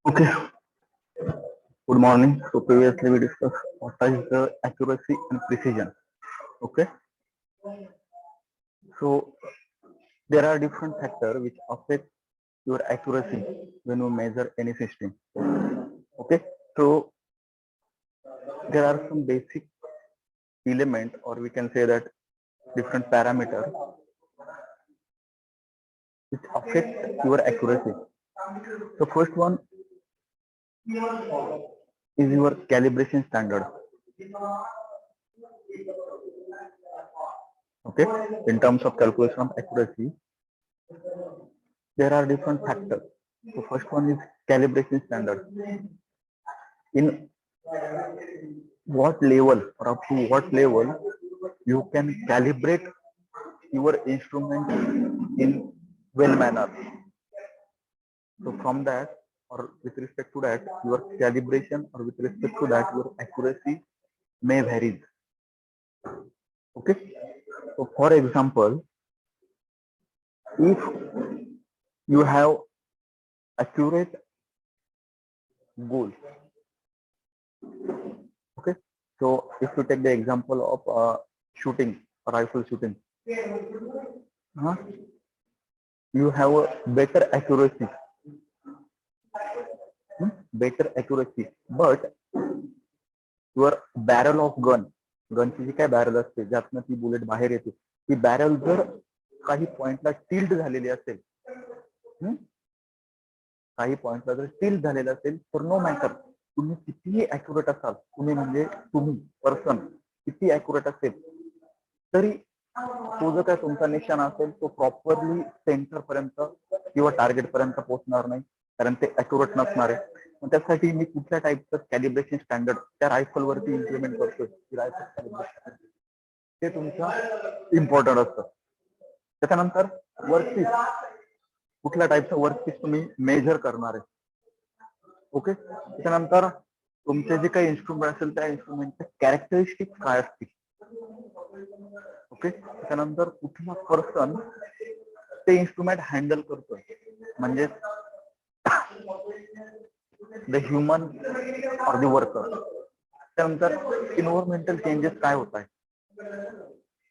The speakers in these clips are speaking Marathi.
Okay, good morning. So previously we discussed what is the accuracy and precision. Okay, so there are different factors which affect your accuracy when you measure any system. Okay, so there are some basic element, or we can say that different parameter which affect your accuracy. So first one is your calibration standard. Okay, in terms of calculation of accuracy, there are different factors. So first one is calibration standard. In what level or up to what level you can calibrate your instrument in well manner. So from that, or with respect to that, your calibration or with respect to that, your accuracy may vary. Okay. So for example, if you have accurate goal, okay. So if you take the example of shooting, rifle shooting, you have a better accuracy, but your barrel of गनची जी काय बॅरल असते ज्यातनं ती बुलेट बाहेर येते ती बॅरल जर काही पॉइंटला टिल्ट झालेली असेल, काही पॉइंटला जर टिल्ट झालेलं असेल तर नो मॅटर तुम्ही कितीही अॅक्युरेट असाल, तुम्ही पर्सन किती अॅक्युरेट असेल तरी तो जो काय तुमचा निशाणा असेल तो प्रॉपरली सेंटर पर्यंत किंवा टार्गेट पर्यंत पोहोचणार नाही, कारण ते अॅक्युरेट नसणार आहे. मग त्यासाठी मी कुठल्या टाईपचं कॅलिब्रेशन स्टँडर्ड त्या रायफल वरती इम्प्लिमेंट करतोय, ते तुमचं इम्पॉर्टंट असतं. त्याच्यानंतर वर्कपीस, कुठल्या टाईपचं वर्कपीस तुम्ही मेजर करणार आहे. ओके, त्याच्यानंतर तुमचे जे काही इन्स्ट्रुमेंट असेल त्या इन्स्ट्रुमेंटचे कॅरेक्टरिस्टिक काय असतील. ओके, त्याच्यानंतर कुठला पर्सन ते इन्स्ट्रुमेंट हँडल करतोय, म्हणजे the human or the worker. त्यानंतर इन्व्हायरमेंटल चेंजेस काय होत आहे.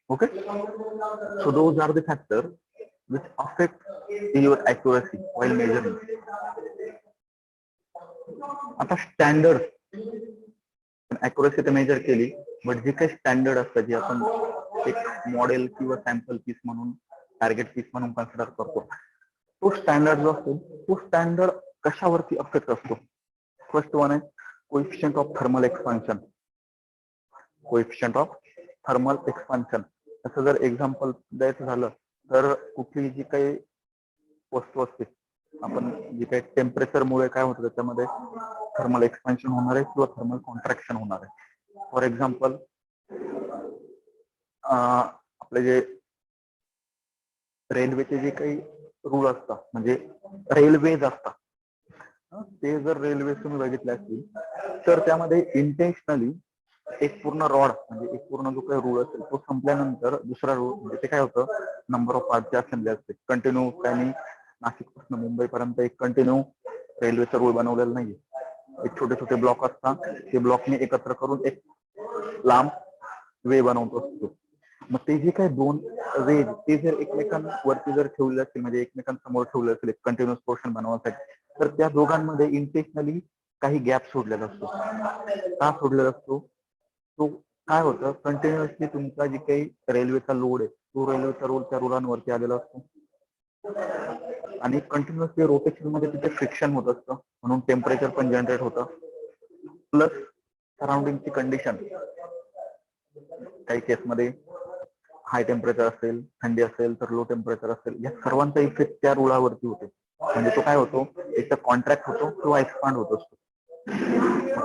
Okay, so those are the factor which affect your accuracy while measuring. आता स्टँडर्ड अॅक्युरसी तर मेजर केली, बट जे काही स्टँडर्ड असतं जे आपण एक मॉडेल किंवा सॅम्पल पीस म्हणून टार्गेट पीस म्हणून कन्सिडर करतो, तो स्टँडर्ड जो असतो तो स्टँडर्ड कशावरती अफेक्ट असतो. फर्स्ट वन आहे coefficient of thermal expansion. Coefficient of thermal expansion असं जर एक्झाम्पल द्यायचं झालं तर कुठली जी काही वस्तू असते, आपण जे काही टेम्परेचरमुळे काय होतं त्याच्यामध्ये थर्मल एक्सपान्शन होणार आहे किंवा थर्मल कॉन्ट्रॅक्शन होणार आहे. फॉर एक्झाम्पल आपले जे रेल्वेचे जे काही रूल असतात, म्हणजे रेल्वेज असतात, ते जर रेल्वे तुम्ही बघितले असतील तर त्यामध्ये इंटेन्शनली एक पूर्ण रॉड म्हणजे एक पूर्ण जो काही रूळ असेल तो संपल्यानंतर दुसरा रूळ म्हणजे ते काय होतं, नंबर ऑफ पार्टची असेंब्ली असते. कंटिन्यू त्यांनी नाशिक पासून मुंबई पर्यंत एक कंटिन्यू रेल्वेचा रूळ बनवलेला नाहीये. एक छोटे छोटे ब्लॉक असतात, ते ब्लॉकने एकत्र करून एक लांब वे बनवतो असतो. मग ते जे काही दोन वे ते जर एकमेकांवरती जर ठेवले असतील, म्हणजे एकमेकांसमोर ठेवले असेल एक कंटिन्युअस पोर्शन बनवण्यासाठी, तर त्या दोघांमध्ये इंटेन्शनली काही गॅप सोडलेला असतो. का सोडलेला असतो, तो काय होतं, कंटिन्युअसली तुमचा जे काही रेल्वेचा लोड आहे तो रेल्वेचा रोल त्या रुळांवरती आलेला असतो आणि कंटिन्युअसली रोटेशन मध्ये तिथे फ्रिक्शन होत असतं, म्हणून टेम्परेचर पण जनरेट होतं. प्लस सराउंडिंगची कंडिशन, काही केसमध्ये हाय टेम्परेचर असेल, थंडी असेल तर लो टेम्परेचर असेल, या सर्वांचा इफेक्ट त्या रुळावरती होतो. म्हणजे तो काय होतो, एक तर कॉन्ट्रॅक्ट होतो किंवा एक्सपांड होत असतो.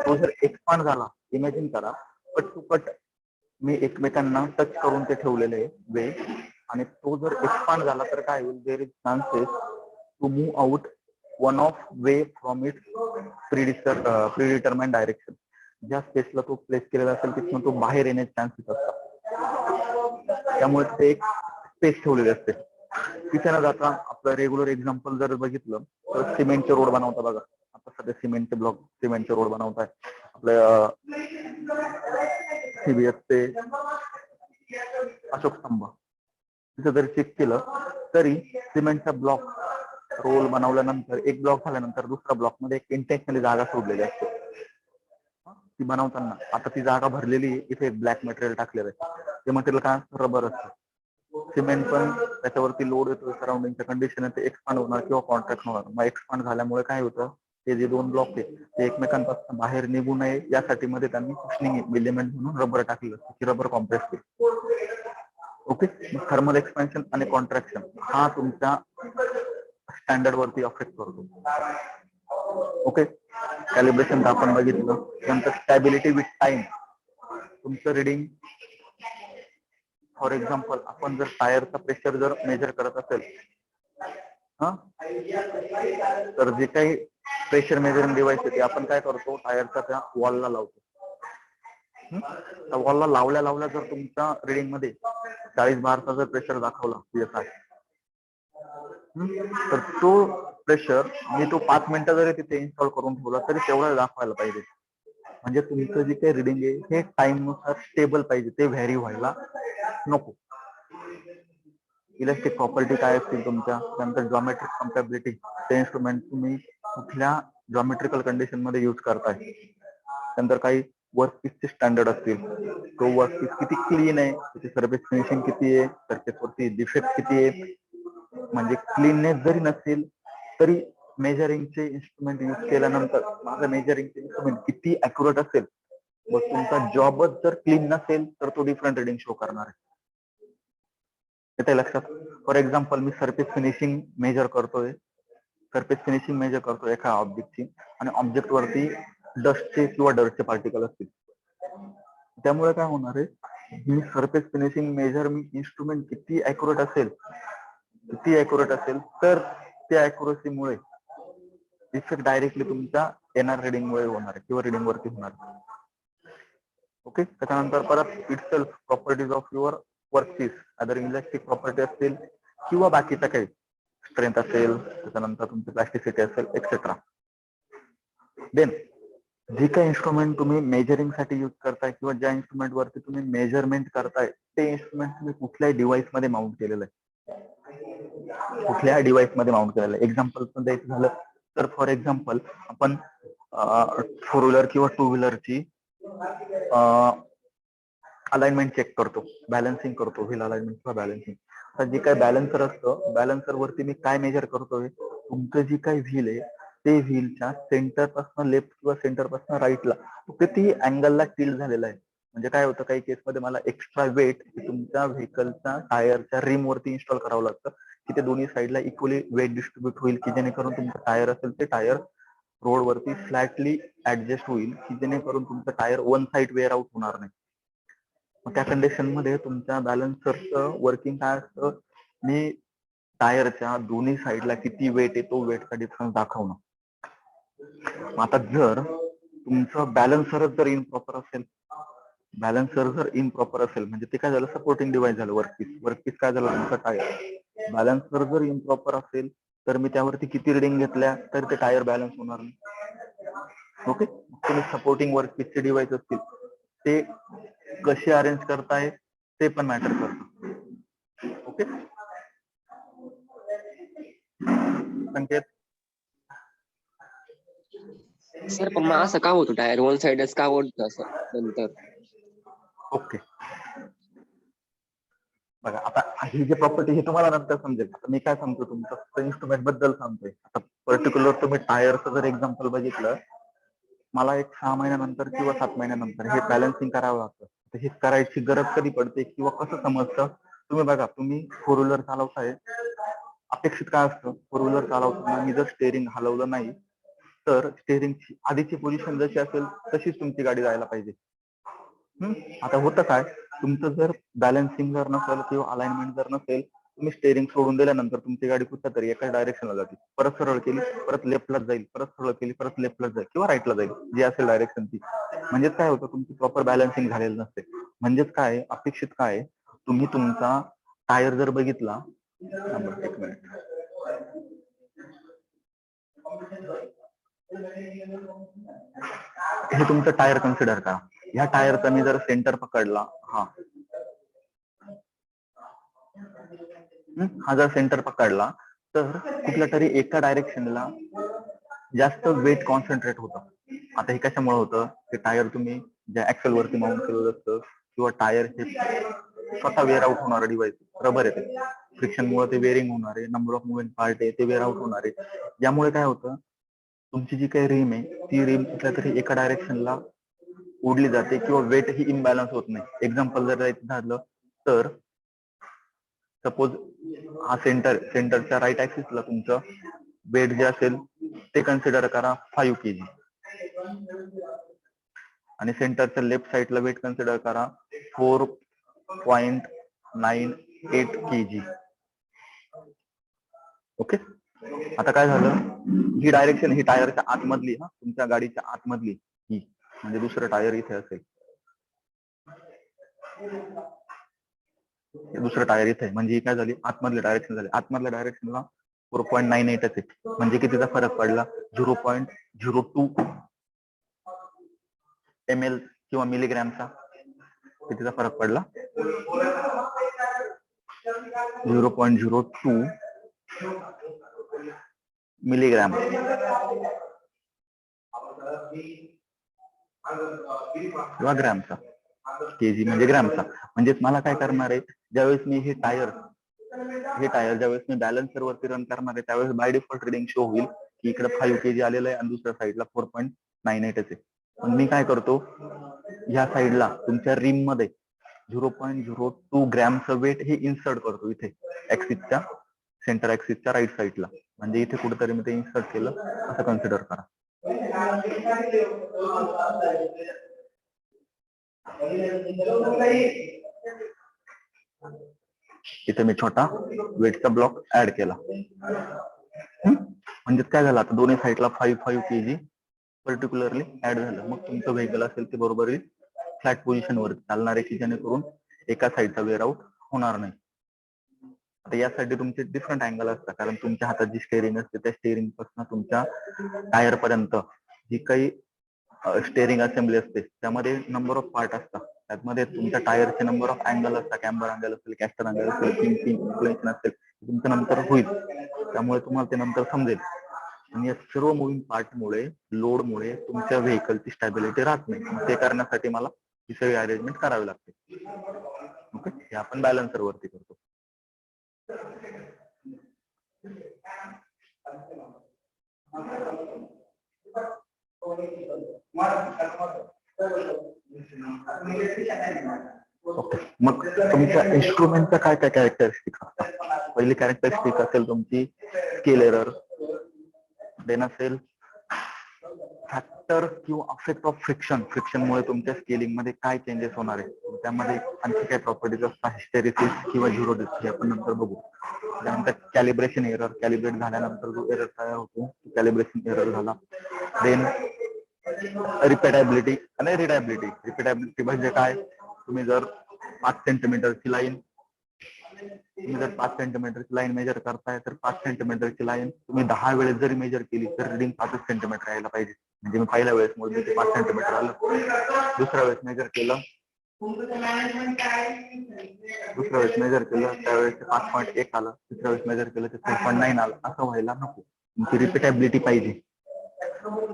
तो जर एक्सपांड झाला, इमॅजिन करा कट टू कट मी एकमेकांना टच करून ते ठेवलेले वे, आणि तो जर एक्सपांड झाला तर काय होईल, there is chances to move out one of way from it predetermined direction. ज्या स्पेसला तो प्लेस केलेला असेल तिथून तो बाहेर येण्याचे चान्सेस असतात. त्यामुळे ते एक स्पेस ठेवलेली असते. तिथे न जाता आपलं रेग्युलर एक्झाम्पल जर बघितलं तर सिमेंटचे रोड बनवता बघा. आता सध्या सिमेंटचे ब्लॉक, सिमेंटचे रोड बनवताय आपल्या सीबीएस ते अशोक स्तंभ. तिथे जर चेक केलं तरी सिमेंटचा ब्लॉक रोल बनवल्यानंतर एक ब्लॉक झाल्यानंतर दुसऱ्या ब्लॉक मध्ये एक इंटेन्शनली जागा सोडलेली असते ती बनवताना. आता ती जागा भरलेली, इथे एक ब्लॅक मटेरियल टाकलेलं आहे. ते मटेरियल काय असतं? रबर असतं. सिमेंट पण त्याच्यावरती लोड येतो, सराउंडिंगच्या कंडिशन ते एक्सपांड होणार किंवा कॉन्ट्रॅक्ट होणार. मग एक्सपांड झाल्यामुळे काय होतं, ते जे दोन ब्लॉक आहे ते एकमेकांपासून बाहेर निघू नये यासाठी मध्ये त्यांनी कुशनिंग एलिमेंट म्हणून रबर टाकलेलं असतं की रबर कॉम्प्रेस होईल. ओके, थर्मल एक्सपेन्शन आणि कॉन्ट्रॅक्शन हा तुमच्या स्टँडर्ड वरती अफेक्ट करतो. ओके, कॅलिब्रेशन आपण बघितलं. नंतर स्टॅबिलिटी विथ टाइम. तुमचं रिडिंग फॉर एक्झाम्पल आपण जर टायरचा प्रेशर जर मेजर करत असेल तर जे काही प्रेशर मेजरिंग डिव्हाइस आहे ते आपण काय करतो, टायरच्या त्या वॉलला लावतो. त्या वॉलला लावल्या लावल्या जर तुमच्या रिडिंग मध्ये 40 बारचा जर प्रेशर दाखवला PSI तर तो प्रेशर मी तो 5 मिनिटं जरी तिथे इन्स्टॉल करून ठेवला तरी तेवढा दाखवायला पाहिजे. म्हणजे तुमचं जे काही रिडिंग आहे हे टाइम नुसार स्टेबल पाहिजे, ते व्हॅरी व्हायला नको. इलेक्ट्रिक प्रॉपर्टी काय असतील तुमच्या, त्यानंतर जॉमेट्रिक कम्पॅबिलिटी, ते इन्स्ट्रुमेंट तुम्ही कुठल्या जॉमेट्रिकल कंडिशन मध्ये यूज करताय. त्यानंतर काही वर्कपीसचे स्टँडर्ड असतील, तो वर्कपीस किती क्लीन आहे, त्याची सर्फेस फिनिशिंग किती आहे, सर्फेसवरती डिफेक्ट किती आहे. म्हणजे क्लीननेस जरी नसेल तरी मेजरिंगचे इन्स्ट्रुमेंट यूज केल्यानंतर माझं मेजरिंगचे इन्स्ट्रुमेंट किती अॅक्युरेट असेल, मग तुमचा जॉबच जर क्लीन नसेल तर तो डिफरंट रिडिंग शो करणार आहे. येते लक्षात? फॉर एक्झाम्पल मी सरफेस फिनिशिंग मेजर करतोय, सरफेस फिनिशिंग मेजर करतोय एका ऑब्जेक्टची आणि ऑब्जेक्ट वरती डस्टचे किंवा डर्टचे पार्टिकल असतील. त्यामुळे काय होणार आहे, मी सरफेस फिनिशिंग मेजर मी इन्स्ट्रुमेंट किती अॅक्युरेट असेल तर त्या अॅक्युरसीमुळे इफेक्ट डायरेक्टली तुमच्या येणार रिडिंग मुळे होणार आहे किंवा रिडिंग वरती होणार. ओके, त्याच्यानंतर परत itself properties of your workpiece, other electric property असतील किंवा बाकीच्या काही स्ट्रेंथ असेल, त्याच्यानंतर तुमची प्लॅस्टिसिटी असेल एक्सेट्रा. देन जे काही इन्स्ट्रुमेंट तुम्ही मेजरिंग साठी यूज करताय किंवा ज्या इन्स्ट्रुमेंट वरती तुम्ही मेजरमेंट करताय ते इन्स्ट्रुमेंट तुम्ही कुठल्याही डिव्हाइस मध्ये माउंट केलेलं आहे, कुठल्या डिव्हाइस मध्ये माउंट केलेलं आहे. एक्झाम्पल पण द्यायचं झालं तर फॉर एक्झाम्पल आपण 4 व्हीलर किंवा 2 व्हीलरची अलाइनमेंट चेक करतो, बॅलन्सिंग करतो, व्हील अलाइनमेंट किंवा बॅलन्सिंग. आता जे काही बॅलन्सर असतं, बॅलन्सर वरती मी काय मेजर करतोय, तुमचं जी काही व्हील आहे ते व्हीलच्या सेंटर पासून लेफ्ट किंवा सेंटर पासून राईटला किती अँगलला टिल्ट झालेला आहे. म्हणजे काय होतं, काही केसमध्ये मला एक्स्ट्रा वेट तुमच्या व्हेकलच्या टायरच्या रिम वरती इन्स्टॉल करावं लागतं की ते दोन्ही साईडला इक्वली वेट डिस्ट्रीब्यूट होईल की जेणेकरून तुमचं टायर असेल ते टायर रोड वरती फ्लॅटली ऍडजस्ट होईल की जेणेकरून तुमचं tyre one side wear out होणार नाही. मग त्या कंडिशन मध्ये तुमच्या बॅलन्सरचं वर्किंग काय असतं, मी टायरच्या दोन्ही साईडला किती वेट आहे तो वेटचा डिफरन्स दाखवणं. आता जर तुमचं बॅलन्सर जर इनप्रॉपर असेल, म्हणजे ते काय झालं, सपोर्टिंग डिव्हाइस झालं वर्कपीस काय झालं तुमचा टायर. बॅलन्सर जर इनप्रॉपर असेल तर मी त्यावरती किती रिडिंग घेतल्या तर ते टायर बॅलन्स होणार नाही. ओके, तुम्ही सपोर्टिंग वर्कपीसचे डिव्हाइस असतील ते कसे अरेंज करताय ते पण मॅटर करतं. ओके संकेत. सर पण मग असं का होतं, टायर वन साइडच का ओढतं असं नंतर? ओके बघा, आता ही जी प्रॉपर्टी ही तुम्हाला नंतर समजेल. आता मी काय सांगतो तुमचं इन्स्ट्रुमेंट बद्दल सांगतोय. आता पर्टिक्युलर तुम्ही टायरचं जर एक्झाम्पल बघितलं, मला एक 6 महिन्यानंतर किंवा 7 महिन्यानंतर हे बॅलन्सिंग करावं लागतं. तर हे करायची गरज कधी पडते किंवा कसं समजतं, तुम्ही बघा, तुम्ही 4 व्हीलर चालवताय, अपेक्षित काय असतं, 4 व्हीलर चालवताना मी जर स्टेअरिंग हलवलं नाही तर स्टेअरिंगची आधीची पोझिशन जशी असेल तशीच तुमची गाडी जायला पाहिजे. आता होतं काय, तुमचं जर बॅलन्सिंग जर नसेल किंवा अलाइनमेंट जर नसेल, तुम्ही स्टेअरिंग सोडून दिल्यानंतर तुमची गाडी कुठल्या तरी एकाच डायरेक्शनला जाते, परत सरळ केली परत लेफ्टलाच जाईल, परत सरळ केली परत लेफ्टलाच जाईल किंवा राईटला जाईल, जी असेल डायरेक्शन ती. म्हणजेच काय होतं, तुमची प्रॉपर बॅलन्सिंग झालेलं नसते. म्हणजेच काय अपेक्षित काय, तुम्ही तुमचा टायर जर बघितला एक मिनिट. हे तुमचं टायर कन्सिडर करा. ह्या टायरचा मी जर सेंटर पकडला, हा जर सेंटर पकडला तर कुठल्या तरी एका डायरेक्शनला जास्त वेट कॉन्सन्ट्रेट होतं. आता हे कशामुळे होतं? ते टायर तुम्ही ज्या ऍक्सेल वरती माउंट केलेलं असतं किंवा टायर हे स्वतः वेअर आउट होणारं डिव्हाइस, रबर आहे ते. फ्रिक्शनमुळे ते वेअरिंग होणार आहे, नंबर ऑफ मुव्हिंग पार्ट आहे ते वेअर आउट होणार आहे. यामुळे काय होतं, तुमची जी काही रिम आहे ती रिम कुठल्या तरी एका डायरेक्शनला ओढली जाते किंवा वेट ही इम्बॅलन्स होत नाही. एक्झाम्पल जर द्यायचं झालं तर सपोज हा सेंटरच्या राईट ऍक्सिसला तुमचं वेट जे असेल ते कन्सिडर करा 5 kg आणि सेंटरच्या लेफ्ट साईडला वेट कन्सिडर करा 4.98 kg. ओके. आता काय झालं, ही डायरेक्शन ही टायरच्या आतमधली, तुमच्या गाडीच्या आतमधली ही, म्हणजे दुसरं टायर इथे असेल, दुसरं टायर इथे, म्हणजे काय झाली आतमधली डायरेक्शन झाली. आतमधल्या डायरेक्शनला 4.98 आहे, म्हणजे कितीचा फरक पडला? 0.02 ml किंवा मिलीग्रॅमचा. कितीचा फरक पडला? 0.02 मिलीग्रॅम किंवा ग्रॅमचा. केजी म्हणजे ग्रॅमचा. म्हणजे मला काय करणार आहे, ज्यावेळेस मी हे टायर ज्यावेळेस मी बॅलन्सर वरती रन करणार आहे त्यावेळेस बाय डिफॉल्ट रिडिंग शो होईल की इकडे 5 kg आलेलं आहे आणि दुसऱ्या साईडला 4.98 आहे. पण मी काय करतो, ह्या साईडला तुमच्या रिम मध्ये 0.02 ग्रॅमचं वेट हे इन्सर्ट करतो इथे ऍक्सिसच्या, सेंटर ऍक्सिसच्या राईट साईडला. म्हणजे इथे कुठेतरी मी ते इन्सर्ट केलं असं कन्सिडर करा. इथे मी छोटा वेटचा ब्लॉक ऍड केला. म्हणजे काय झालं, आता दोन्ही साईडला 5 kg पर्टिक्युलरली ऍड झालं. मग तुमचं व्हेकल असेल ते बरोबर फ्लॅट पोझिशन वर चालणार आहे की जेणेकरून एका साईडचा वेअर आउट होणार नाही. आता यासाठी तुमचे डिफरंट अँगल असतात, कारण तुमच्या हातात जी स्टेअरिंग असते त्या स्टेअरिंग पासून तुमच्या टायर पर्यंत जी काही स्टेअरिंग असेंब्ली असते त्यामध्ये नंबर ऑफ पार्ट असतात. त्यामध्ये तुमच्या टायरचे नंबर ऑफ अँगल असतात, कॅम्बर अँगल असेल, कॅस्टर अँगल असेल, इन्फ्लेशन असेल, तुमचं नंतर होईल. त्यामुळे तुम्हाला ते नंतर समजेल. आणि या सर्व मुव्हिंग पार्टमुळे, लोडमुळे तुमच्या व्हेकलची स्टॅबिलिटी राहत नाही. ते करण्यासाठी मला ही सगळी अरेंजमेंट करावी लागते. ओके, हे आपण बॅलन्सर वरती करतो. ओके, मग तुमच्या इन्स्ट्रुमेंटचा काय काय कॅरेक्टरिस्टिक असतात? पहिली कॅरेक्टरिस्टिक असेल तुमची स्केल एरर, देन असेल फॅक्टर किंवा अफेक्ट ऑफ फ्रिक्शनमुळे तुमच्या स्केलिंग मध्ये काय चेंजेस होणार आहे. त्यामध्ये आणखी काय प्रॉपर्टीज असतात, हिस्टेरिसिस किंवा झिरो डिस्क, हे आपण नंतर बघू. त्यानंतर कॅलिब्रेशन एरर, कॅलिब्रेट झाल्यानंतर जो एरर तयार होतो कॅलिब्रेशन एरर झाला. देन रिपेटेबिलिटी आणि रिडायबिलिटी. रिपेटेबिलिटी म्हणजे काय, तुम्ही जर 5 सेंटीमीटरची लाईन मेजर करताय तर 5 सेंटीमीटरची लाईन तुम्ही 10 वेळेस जरी मेजर केली तर रिडिंग 5 सेंटीमीटर यायला पाहिजे. म्हणजे मी पहिल्या वेळेस मोजली ते 5 सेंटीमीटर आलं, दुसऱ्या वेळेस मेजर केलं त्यावेळेस 5.1 आलं, तिसऱ्या वेळेस मेजर केलं ते 4.9 आलं. असं व्हायला नको. तुमची रिपिटेबिलिटी पाहिजे.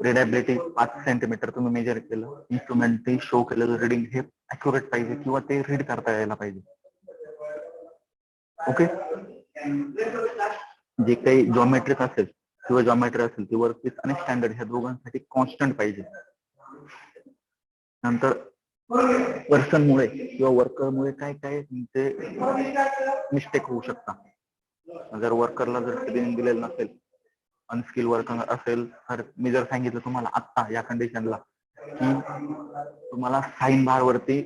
रिडायबिलिटी 5 सेंटीमीटर तुम्ही मेजर केलं, इन्स्ट्रुमेंट शो केलेलं रिडिंग हे अॅक्युरेट पाहिजे किंवा ते रीड करता यायला पाहिजे. ओके, जे काही जॉमेट्रिक असेल किंवा जॉमेट्री असेल ती वर्कपीस आणि स्टँडर्ड ह्या दोघांसाठी कॉन्स्टंट पाहिजे. नंतर पर्सनमुळे किंवा वर्करमुळे काय काय तुमचे मिस्टेक होऊ शकतात. जर वर्करला जर ट्रेनिंग दिलेलं नसेल, अनस्किल वर्कर असेल, तर मी जर सांगितलं तुम्हाला आत्ता या कंडिशनला की तुम्हाला साइन बार वरती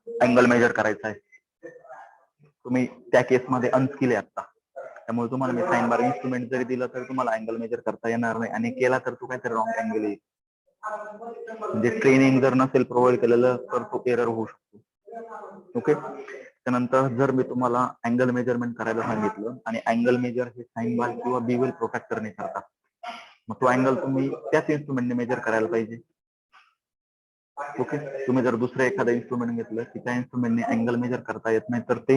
अँगल मेजर करायचा आहे, तुम्ही त्या केसमध्ये अनस्किल आहे आता, त्यामुळे तुम्हाला मी साइन बार इन्स्ट्रुमेंट जरी दिलं तर तुम्हाला अँगल मेजर करता येणार नाही. आणि केला तर तो काहीतरी रॉंग अँगल येईल. म्हणजे ट्रेनिंग जर नसेल प्रोव्हाइड केलेलं तर तो एरर होऊ शकतो. ओके, त्यानंतर जर मी तुम्हाला अँगल मेजरमेंट करायला सांगितलं आणि अँगल मेजर हे साइन बार किंवा बिवेल प्रोट्रॅक्टरने करतात, मग तो अँगल तुम्ही त्याच इन्स्ट्रुमेंटने मेजर करायला पाहिजे. ओके, तुम्ही जर दुसरं एखादं इन्स्ट्रुमेंट घेतलं की त्या इन्स्ट्रुमेंटने अँगल मेजर करता येत नाही तर ते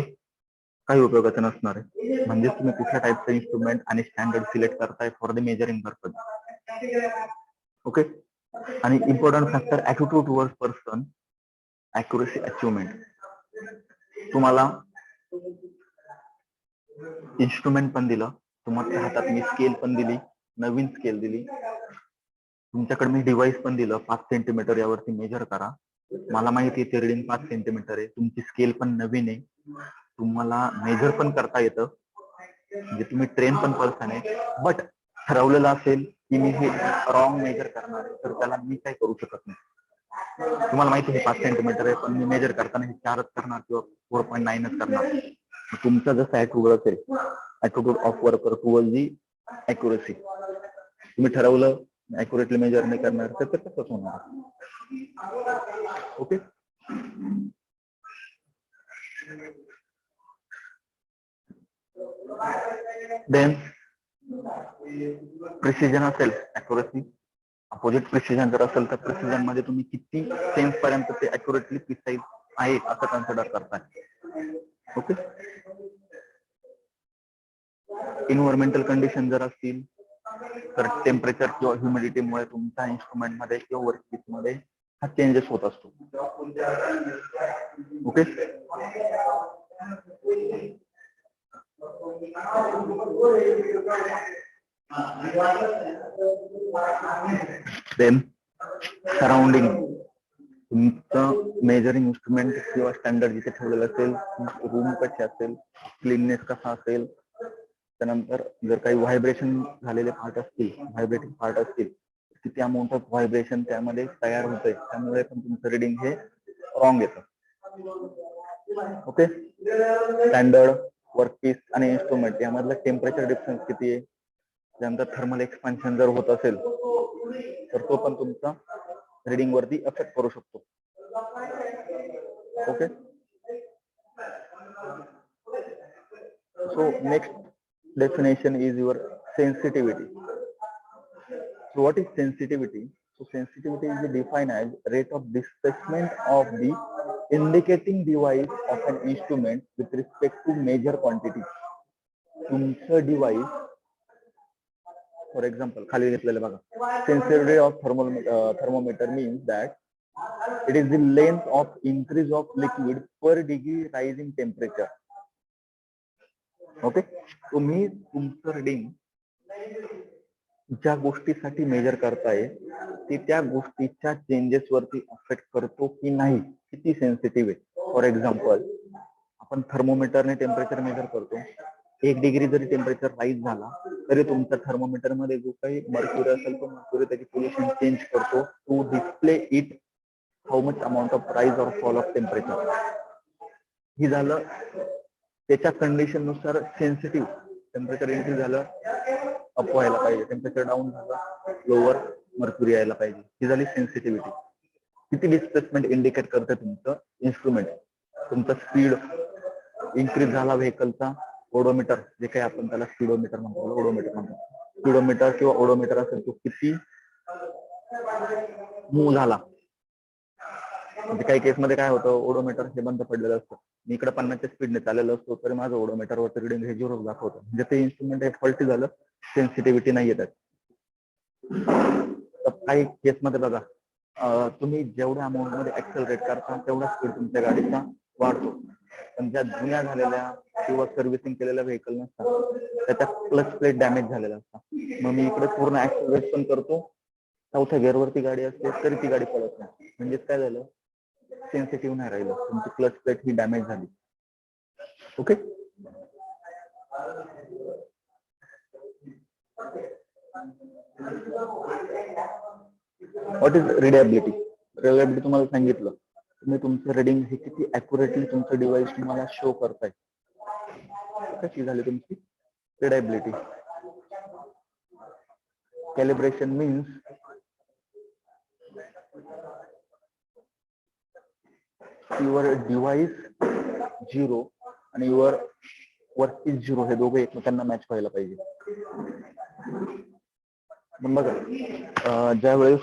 काही उपयोगाचं नसणार आहे. म्हणजे तुम्ही कुठल्या टाईपचं इन्स्ट्रुमेंट आणि स्टँडर्ड सिलेक्ट करताय for the measuring purpose. Okay, आणि important factor attitude towards person accuracy achievement. तुम्हाला इन्स्ट्रुमेंट पण दिलं, तुमच्या हातात मी स्केल पण दिली, नवीन स्केल दिली, तुमच्याकडे मी डिव्हाइस पण दिलं 5 सेंटीमीटर यावरती मेजर करा. मला माहिती आहे ते रीडिंग 5 सेंटीमीटर आहे, तुमची स्केल पण नवीन आहे, तुम्हाला मेजर पण करता येतं, म्हणजे तुम्ही ट्रेन पण पर्सन आहे. बट ठरवलेलं असेल की मी हे रॉंग मेजर करणार आहे तर त्याला मी काय करू शकत नाही. तुम्हाला माहिती आहे 5 सेंटीमीटर आहे पण मी मेजर करताना हे 4च करणार किंवा 4.9च करणार. तुमचा जसं ॲटिट्यूड असेल, attitude of worker towards the accuracy, तुम्ही ठरवलं ॲक्युरेटली मेजर नाही करणार तर तसंच होणार. ओके, देन प्रिसिजन असेल, ॲक्युरेसी अपोजिट प्रिसिजन जर असेल तर प्रिसिजन मध्ये तुम्ही किती सेन्स पर्यंत ते ॲक्युरेटली प्रिसाईज आहे असं कन्सिडर करताय. ओके, इन्व्हायरमेंटल कंडिशन जर असतील तर टेम्परेचर किंवा ह्युमिडिटीमुळे तुमच्या इन्स्ट्रुमेंट मध्ये किंवा वर्कपीस मध्ये हा चेंजेस होत असतो. ओके, देन सराउंडिंग, तुमचं मेजरिंग इन्स्ट्रुमेंट किंवा स्टँडर्ड जिथे ठेवलेलं असेल, रूम कशी असेल, क्लीननेस कसा असेल, त्यानंतर जर काही व्हायब्रेशन झालेले पार्ट असतील, व्हायब्रेटिंग पार्ट असतील, किती अमाऊंट ऑफ व्हायब्रेशन त्यामध्ये तयार होतंय, त्यामुळे पण तुमचं रिडिंग हे रॉंग येतं. ओके, स्टँडर्ड, वर्कपीस आणि इन्स्ट्रुमेंट यामधलं टेम्परेचर डिफरन्स किती आहे, त्यानंतर थर्मल एक्सपान्शन जर होत असेल तर तो पण तुमचा रिडिंग वरती अफेक्ट करू शकतो. Okay, so next definition is your sensitivity. So what is sensitivity? So sensitivity is defined as rate of displacement of the indicating device of an instrument with respect to major quantity. तुमचं डिव्हाइस फॉर एक्झाम्पल खाली घेतलेलं बघा, sensitivity of thermometer means that it is the length of increase of liquid per degree rise in temperature. Okay, तुम्ही तुमचं रिडिंग ज्या गोष्टीसाठी मेजर करताय ती त्या गोष्टीच्या चेंजेस वरती अफेक्ट करतो की नाही, किती सेन्सिटिव्ह आहे. फॉर एक्झाम्पल आपण थर्मोमीटरने टेम्परेचर मेजर करतो, 1 डिग्री जरी टेम्परेचर राईज झाला तरी तुमच्या थर्मोमीटर मध्ये जो काही मर्क्युरी असेल तो मर्क्युरी त्याची पोझिशन चेंज करतो to display it how much amount of rise or fall of temperature. ही झालं त्याच्या कंडिशन नुसार सेन्सिटिव्ह. टेम्परेचर इन्क्रीज झालं अप व्हायला पाहिजे, टेम्परेचर डाऊन झालं लोअर मर्क्युरी यायला पाहिजे. ही झाली सेन्सिटिव्हिटी. किती डिस्प्लेसमेंट इंडिकेट करते तुमचं इन्स्ट्रुमेंट. तुमचा स्पीड इन्क्रीज झाला व्हेकलचा, ओडोमीटर जे काही आपण त्याला स्पीडोमीटर म्हणतो, ओडोमीटर म्हणतो, स्पीडोमीटर किंवा ओडोमीटर असेल तो किती मूव्ह झाला. म्हणजे काही केसमध्ये काय होतं, ओडोमीटर हे बंद पडलेलं असतं, मी इकडे 50च्या स्पीडने चाललेलं असतो तरी माझं ओडोमीटरवरचं रिडिंग हे 0 दाखवतं, म्हणजे ते इन्स्ट्रुमेंट हे फॉल्टी झालं, सेन्सिटिव्हिटी नाही येतात. काही केसमध्ये बघा, तुम्ही जेवढ्या अमाऊंट मध्ये ऍक्सेलरेट करता तेवढा स्पीड तुमच्या गाडीचा वाढतो, पण ज्या जुन्या झालेल्या किंवा सर्व्हिसिंग केलेल्या व्हेकल नसतात त्याच्या क्लच प्लेट डॅमेज झालेल्या असतात. मग मी इकडे पूर्ण ऍक्सेलरेट पण करतो, 4थ्या गिअरवरती गाडी असते तरी ती गाडी पळत नाही. म्हणजेच काय झालं, सेन्सिटिव्ह नाही राहिलं, तुमची क्लच प्लेट ही डॅमेज झाली. Okay, what is reliability. Reliability तुम्हाला सांगितलं, तुम्ही तुमचं रिडिंग हे किती अॅक्युरेटली तुमचं डिव्हाइस तुम्हाला शो करताय, कशी झाली तुमची reliability. Calibration means your device zero आणि वरती झिरो हे दोघे एकमेकांना मॅच व्हायला पाहिजे. मग बघा ज्या वेळेस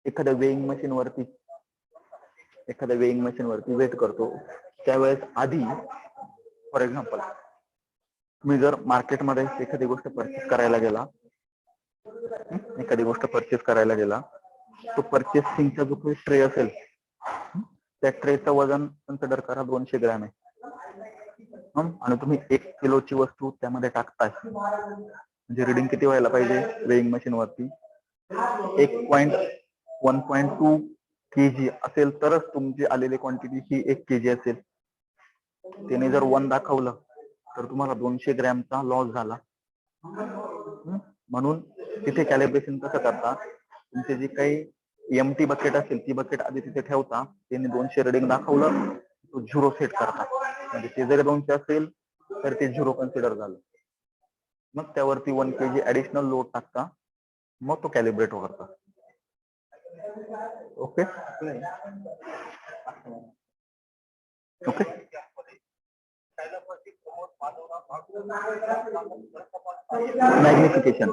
एखाद्या वेइंग मशीन वरती वेट करतो त्यावेळेस आधी फॉर एक्झाम्पल तुम्ही जर मार्केटमध्ये एखादी गोष्ट परचेस करायला गेला तो परचेसिंगचा जो काही ट्रे असेल त्या ट्रेचं वजन कन्सिडर करा 200 ग्रॅम आहे. आणि तुम्ही 1 किलोची वस्तू त्यामध्ये टाकताय म्हणजे रिडिंग किती व्हायला पाहिजे वेइंग मशीन वरती 1.2 kg असेल तरच तुमची आलेली क्वांटिटी ही 1 kg असेल. त्याने जर 1 दाखवलं तर तुम्हाला 200 ग्रॅमचा लॉस झाला. म्हणून तिथे कॅलिब्रेशन कसं करता तुमचे जी काही एमटी बकेट असेल ती बकेट आधी तिथे ठेवता त्याने 200 रिडिंग दाखवलं तो झिरो सेट करता म्हणजे ते जर 200 असेल तर ते झिरो कन्सिडर झालं. मग त्यावरती 1 kg ऍडिशनल लोड टाकता मग तो कॅलिब्रेट करता. Okay okay. Magnification.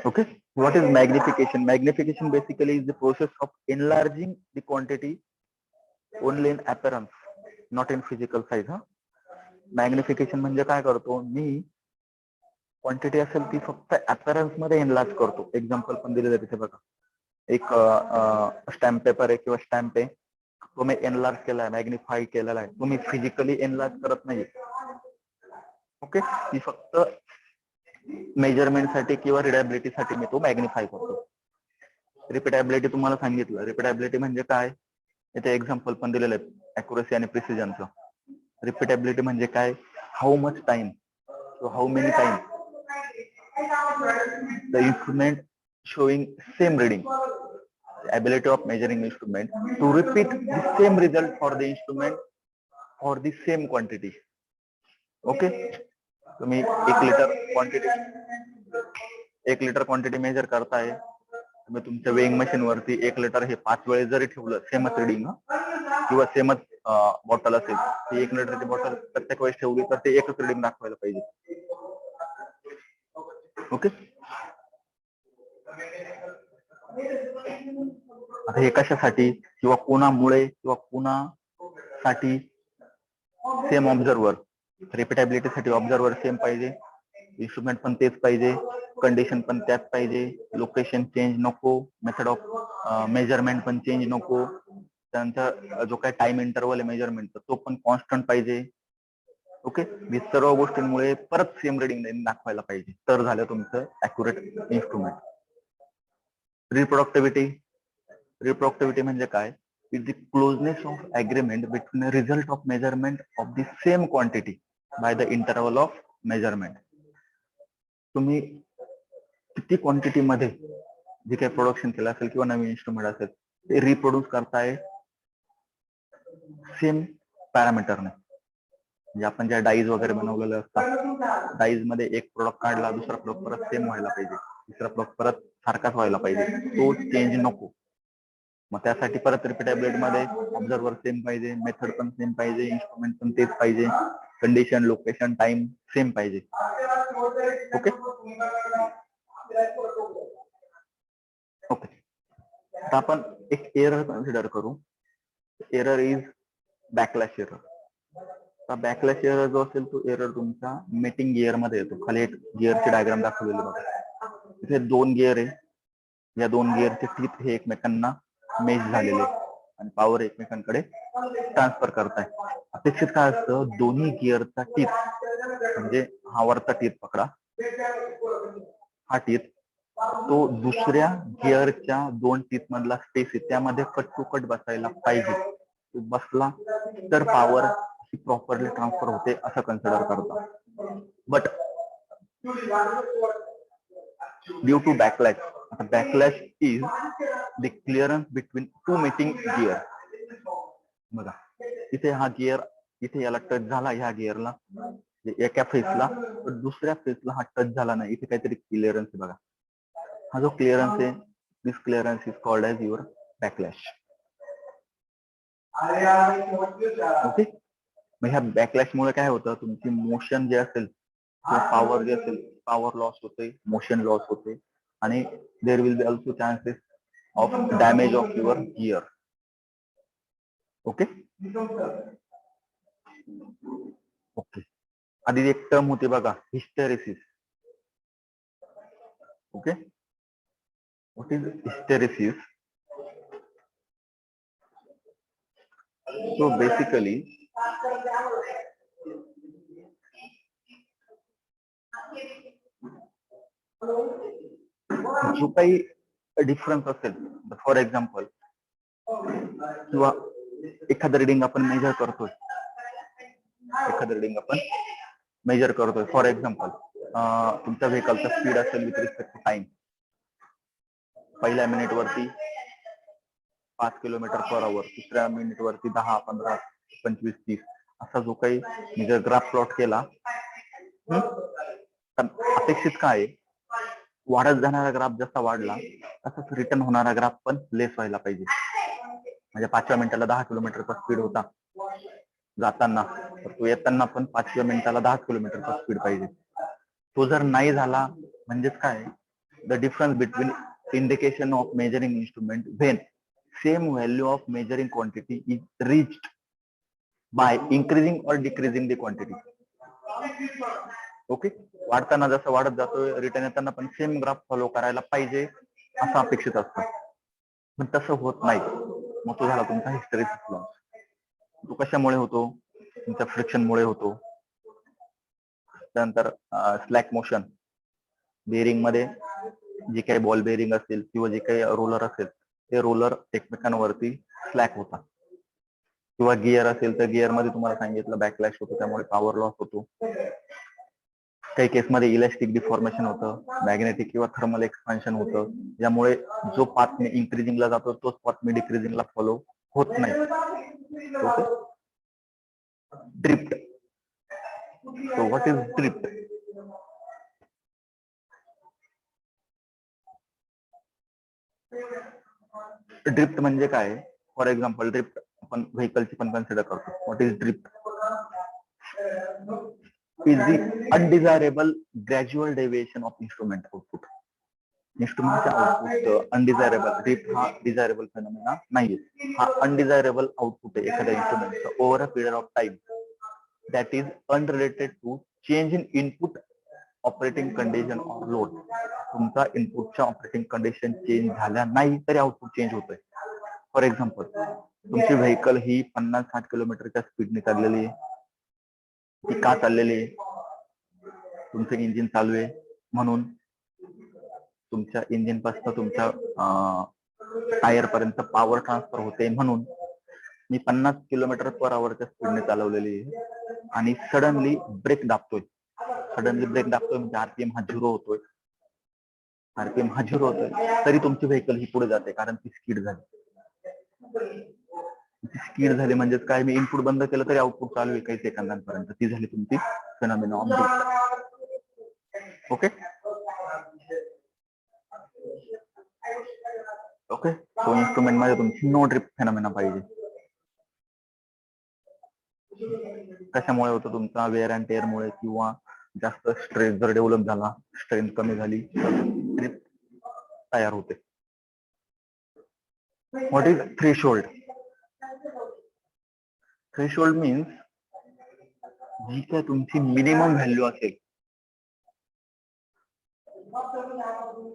Okay. What is magnification? Magnification basically is the process of enlarging the quantity only in appearance, not in physical size. Magnification म्हणजे काय करतो मी क्वांटिटी असेल ती फक्त अपॅरन्स मध्ये एनलार्ज करतो. एक्झाम्पल पण दिलेलं आहे तिथे बघा. एक स्टॅम्प पेपर आहे किंवा स्टॅम्प आहे तो मी एनलार्ज केलाय मॅग्निफाय केलेला आहे. तुम्ही फिजिकली एनलार्ज करत नाही. ओके. ती फक्त मेजरमेंट साठी किंवा रिडायबिलिटी साठी मी तो मॅग्निफाय करतो. रिपीटेबिलिटी तुम्हाला सांगितलं. रिपीटेबिलिटी म्हणजे काय इथे एक्झाम्पल पण दिलेलं आहे अॅक्युरसी आणि प्रिसिजनचं. रिपीटेबिलिटी म्हणजे काय how much time how many time the instrument showing same reading, the ability of measuring instrument to repeat the same result for the instrument for the same quantity. Okay. तुम्ही 1 लिटर क्वांटिटी मेजर करताय तुम्ही तुमच्या वेइंग मशीन वरती 1 लिटर हे 5 वेळेस जरी ठेवलं सेमच रिडिंग किंवा सेमच बॉटल असेल ती 1 लिटरची बॉटल प्रत्येक वेळेस ठेवली तर ते एकच रिडिंग दाखवायला पाहिजे. ओके. आता हे कशासाठी किंवा कोणामुळे किंवा कोणासाठी सेम ऑब्झर्वर रिपीटेबिलिटी साठी ऑब्झर्वर सेम पाहिजे इन्स्ट्रुमेंट पण तेच पाहिजे कंडिशन पण त्याच पाहिजे लोकेशन चेंज नको मेथड ऑफ मेजरमेंट पण चेंज नको त्यांचा जो काही टाइम इंटरवल आहे मेजरमेंटचा तो पण कॉन्स्टंट पाहिजे. ओके. ही सर्व गोष्टींमुळे परत सेम रिडिंग दाखवायला पाहिजे तर झालं तुमचं अॅक्युरेट इन्स्ट्रुमेंट. रिप्रोडक्टिव्हिटी म्हणजे काय is the closeness of agreement between a result of measurement of the same quantity by the interval of measurement. तुम्ही किती क्वांटिटी मध्ये जे काही प्रोडक्शन केलं असेल किंवा नवीन इन्स्ट्रुमेंट असेल ते रिप्रोड्यूस करताय सेम पॅरामीटरने. म्हणजे आपण ज्या डाईज वगैरे बनवलेले असतात डाईज मध्ये एक प्रोडक्ट काढला दुसरा प्रोडक्ट परत सेम व्हायला पाहिजे तिसरा प्रोडक्ट परत सारखाच व्हायला पाहिजे तो चेंज नको. मग त्यासाठी परत रिपीटेबिलिटी मध्ये ऑब्झर्वर सेम पाहिजे मेथड पण सेम पाहिजे इन्स्ट्रुमेंट पण तेच पाहिजे कंडिशन लोकेशन टाइम सेम पाहिजे. Okay okay. आता आपण एक एरर कन्सिडर करू. Error is backlash error. Backlash error जो असेल तो एरर तुमचा मेटिंग गिअर मध्ये येतो. खाली एक गिअरची डायग्राम दाखवलेली बघा. इथे 2 गिअर आहे या 2 गिअरचे टीथ हे एकमेकांना मेश झालेले आणि पॉवर एकमेकांकडे ट्रान्सफर करताय. अपेक्षित काय असतं दोन्ही गिअरचा टीथ म्हणजे हा वरचा टीथ पकडा हा टीथ तो दुसऱ्या गिअरच्या 2 टीथ मधला स्पेस आहे त्यामध्ये कट टू कट बसायला पाहिजे. तो बसला तर पॉवर ही प्रॉपरली ट्रान्सफर होते असं कन्सिडर करतात. But due to backlash backlash is the clearance between two meeting gear. बघा इथे हा गिअर इथे याला टच झाला ह्या गिअरला एका फेसला तर दुसऱ्या फेसला हा टच झाला नाही इथे काहीतरी क्लिअरन्स आहे बघा. हा जो क्लिअरन्स आहे this clearance is called as your backlash. Okay. मग ह्या बॅकलॅशमुळे काय होतं, तुमची मोशन जे असेल किंवा पॉवर जे असेल, पॉवर लॉस होते, मोशन लॉस होते, आणि there will be also chances of damage of your gear. Okay okay. आधी एक टर्म होती बघा, hysteresis. Okay, what is hysteresis? So basically जो काही डिफरन्स असेल, फॉर एक्झाम्पल, किंवा एखादं रिडिंग आपण मेजर करतोय, फॉर एक्झाम्पल तुमच्या व्हेकलचा स्पीड असेल विथ रिस्पेक्ट टू टाइम, पहिल्या मिनिट वरती 5 किलोमीटर पर आवर, दुसऱ्या मिनिट वरती 10, 15, 25, 30, असा जो काही मी जर ग्राफ प्लॉट केला, तर अपेक्षित काय आहे, वाढत जाणारा ग्राफ जसा वाढला तसंच रिटर्न होणारा ग्राफ पण लेस व्हायला पाहिजे. म्हणजे 5व्या मिनिटाला 10 किलोमीटरचा स्पीड होता जाताना, तर तो येताना पण 5व्या मिनिटाला 10 किलोमीटरचा स्पीड पाहिजे. तो जर नाही झाला म्हणजेच काय, the difference between indication of measuring instrument when same value of measuring quantity is reached by increasing or decreasing the quantity. Okay, वाढताना जसं वाढत जातोय, रिटर्न येताना पण सेम ग्राफ फॉलो करायला पाहिजे असं अपेक्षित असतं, पण तसं होत नाही. मग तो झाला तुमचा हिस्टेरेसिस लॉस. तो कशामुळे होतो? तुमच्या फ्रिक्शनमुळे होतो. त्यानंतर स्लॅक मोशन, बेरिंग मध्ये जे काही बॉल बेरिंग असतील किंवा जे काही रोलर असेल, ते रोलर एकमेकांवरती स्लॅक होतात. किंवा गिअर असेल तर गिअर मध्ये तुम्हाला सांगितलं बॅकलॅश होतो, त्यामुळे पॉवर लॉस होतो. काही केसमध्ये इलास्टिक डिफॉर्मेशन होतं, मॅग्नेटिक किंवा थर्मल एक्सपान्शन होतं, ज्यामुळे जो पाथ मी इन्क्रीजिंगला जातो तोच पाथ मी डिक्रीजिंगला फॉलो होत नाही. Drift. So what is drift? Drift म्हणजे काय? फॉर एक्झाम्पल, ड्रिफ्ट आपण व्हेकलची पण कन्सिडर करतो. What is drift? Is the undesirable gradual deviation of instrument output. इन्स्ट्रुमेंटचा आउटपुट अनडिझायरेबल, ड्रिफ्ट हा डिझायरेबल फेनॉमेना नाहीये, हा अनडिझायरेबल आउटपुट आहे एखाद्या इन्स्ट्रुमेंटचा over a period of time that is unrelated to change in input operating condition or load. तुमचा इनपुटच्या ऑपरेटिंग कंडिशन चेंज झाल्या नाही तरी आउटपुट चेंज होतोय. फॉर एक्झाम्पल, तुमची व्हेकल ही 50-60 किलोमीटरच्या स्पीडने चाललेली आहे. ती का चाललेली आहे? तुमचं इंजिन चालू आहे म्हणून. तुमच्या इंजिन पासून तुमच्या टायर पर्यंत पॉवर ट्रान्सफर होते म्हणून. मी 50 किलोमीटर पर आवरच्या स्पीडने चालवलेली आहे आणि सडनली ब्रेक दाबतोय. म्हणजे आरपीएम हा झिरो होतोय. तरी तुमची व्हेकल ही पुढे जाते, कारण ती स्किड झाली. म्हणजेच काय, मी इनपुट बंद केलं तरी आउटपुट चालू आहे काही सेकंदांपर्यंत. ती झाली तुमची phenomena of drift. Okay okay. तो इन्स्ट्रुमेंट मध्ये तुमची नो ड्रिफ्ट फेनॉमेना पाहिजे. कशामुळे होतं? तुमचा वेअर अँड टेअर मुळे किंवा जास्त स्ट्रेस जर डेव्हलप झाला, स्ट्रेंथ कमी झाली, ड्रिफ्ट तयार होते. What is threshold? Threshold means जी काय तुमची मिनिमम व्हॅल्यू असेल.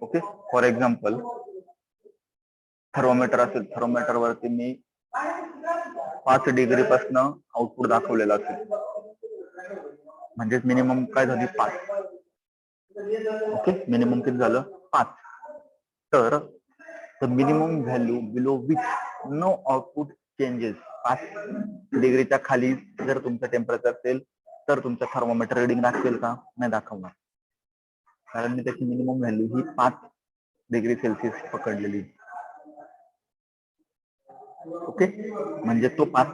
ओके, फॉर एक्झाम्पल, थर्मोमीटर असेल, थर्मोमीटर वरती मी 5 डिग्री पासून आउटपुट दाखवलेलं असेल, म्हणजेच मिनिमम काय झाली? 5. ओके, मिनिमम किती झालं? 5. तर minimum value below which no output changes. 5 डिग्रीच्या खाली जर तुमचं टेम्परेचर असेल तर तुमचं थर्मोमीटर रिडिंग दाखवेल का? नाही दाखवणार, कारण मी त्याची मिनिमम व्हॅल्यू ही 5 डिग्री सेल्सिअस पकडलेली. ओके, म्हणजे तो 5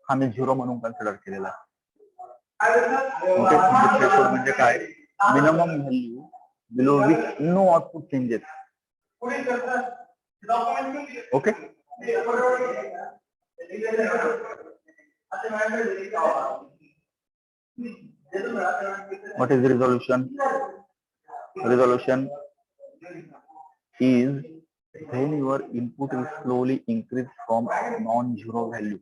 हा मी 0 म्हणून कन्सिडर केलेला. ओके, थ्रेशोल्ड म्हणजे काय? Minimum value below which no output changes. Okay, What is the resolution? Resolution is when your input will slowly increase from non-zero value.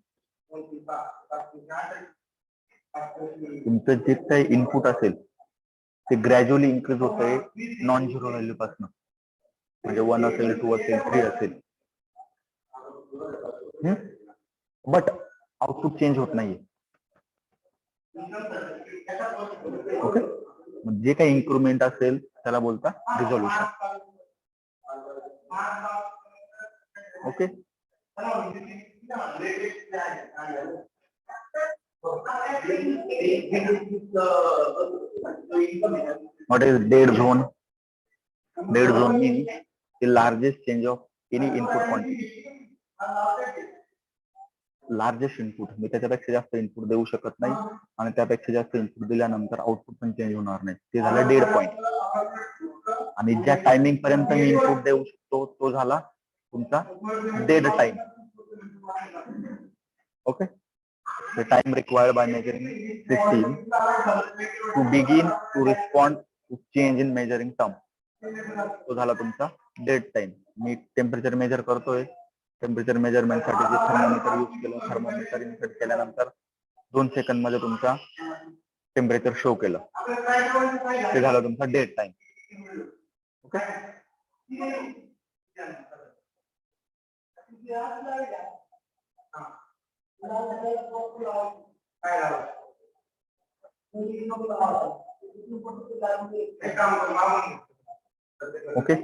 तुमचं जे काही इनपुट असेल ते ग्रॅज्युअली इन्क्रीज होत आहे नॉन झिरो व्हॅल्यू पासून, म्हणजे 1 असेल, 2 असेल, 3 असेल, बट आउटपुट चेंज होत नाहीये. ओके, जे काही इन्क्रुमेंट असेल त्याला बोलता resolution. Okay, what is dead zone? Dead zone means the largest change of any input quantity. Largest input, मी त्याच्यापेक्षा जास्त इनपुट देऊ शकत नाही आणि त्यापेक्षा जास्त इनपुट दिल्यानंतर आउटपुट पण चेंज होणार नाही, ते झालं डेड पॉइंट. आणि ज्या टायमिंग पर्यंत मी इनपुट देऊ शकतो तो झाला तुमचा dead time. Okay, the time required by measuring system to begin to respond to change in measuring term, तो झाला तुमचा डेड टाइम. मी टेम्परेचर मेजर करतोय, टेम्परेचर मेजरमेंट साठी जे थर्मोमीटर यूज केलं, थर्मोमीटर इन्सर्ट केल्यानंतर 2 सेकंड मध्ये तुमचा टेम्परेचर शो केलं, ते झालं तुमचा डेड टाइम. Okay, okay.